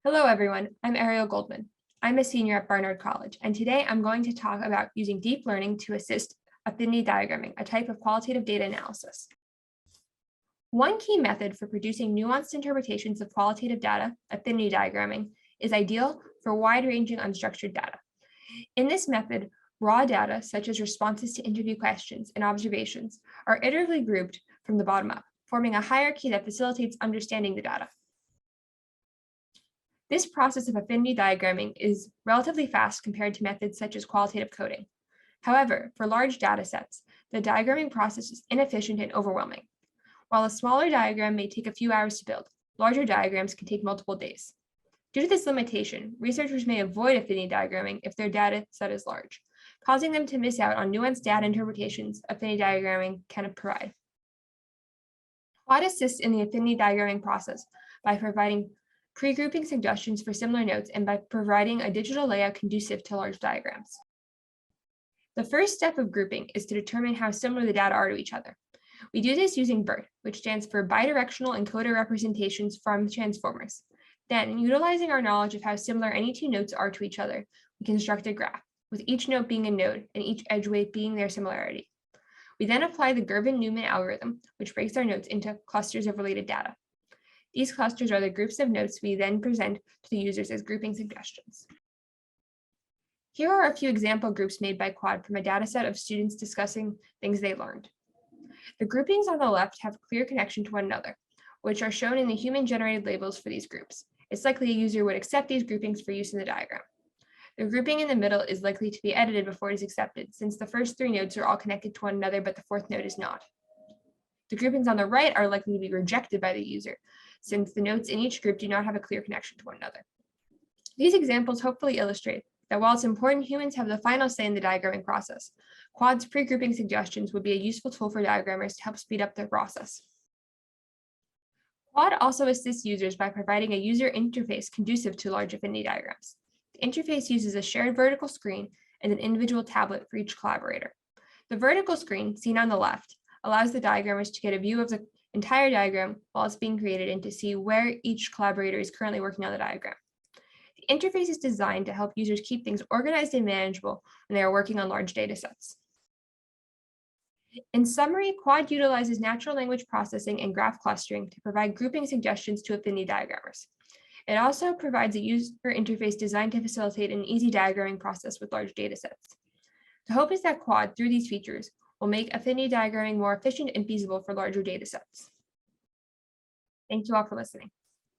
Hello, everyone. I'm Ariel Goldman. I'm a senior at Barnard College, and today I'm going to talk about using deep learning to assist affinity diagramming, a type of qualitative data analysis. One key method for producing nuanced interpretations of qualitative data, affinity diagramming, is ideal for wide-ranging unstructured data. In this method, raw data, such as responses to interview questions and observations, are iteratively grouped from the bottom up, forming a hierarchy that facilitates understanding the data. This process of affinity diagramming is relatively fast compared to methods such as qualitative coding. However, for large data sets, the diagramming process is inefficient and overwhelming. While a smaller diagram may take a few hours to build, larger diagrams can take multiple days. Due to this limitation, researchers may avoid affinity diagramming if their data set is large, causing them to miss out on nuanced data interpretations affinity diagramming can provide. QuAD assists in the affinity diagramming process by providing pre-grouping suggestions for similar notes and by providing a digital layout conducive to large diagrams. The first step of grouping is to determine how similar the data are to each other. We do this using BERT, which stands for bidirectional encoder representations from transformers. Then, utilizing our knowledge of how similar any two notes are to each other, we construct a graph, with each note being a node and each edge weight being their similarity. We then apply the Girvan-Newman algorithm, which breaks our notes into clusters of related data. These clusters are the groups of notes we then present to the users as grouping suggestions. Here are a few example groups made by QuAD from a dataset of students discussing things they learned. The groupings on the left have clear connection to one another, which are shown in the human-generated labels for these groups. It's likely a user would accept these groupings for use in the diagram. The grouping in the middle is likely to be edited before it is accepted, since the first three nodes are all connected to one another, but the fourth node is not. The groupings on the right are likely to be rejected by the user, since the notes in each group do not have a clear connection to one another. These examples hopefully illustrate that while it's important humans have the final say in the diagramming process, QuAD's pre-grouping suggestions would be a useful tool for diagrammers to help speed up the process. QuAD also assists users by providing a user interface conducive to large affinity diagrams. The interface uses a shared vertical screen and an individual tablet for each collaborator. The vertical screen, seen on the left, allows the diagrammers to get a view of the entire diagram while it's being created and to see where each collaborator is currently working on the diagram. The interface is designed to help users keep things organized and manageable when they are working on large data sets. In summary, QuAD utilizes natural language processing and graph clustering to provide grouping suggestions to affinity diagrammers. It also provides a user interface designed to facilitate an easy diagramming process with large data sets. The hope is that QuAD, through these features, will make affinity diagramming more efficient and feasible for larger data sets. Thank you all for listening.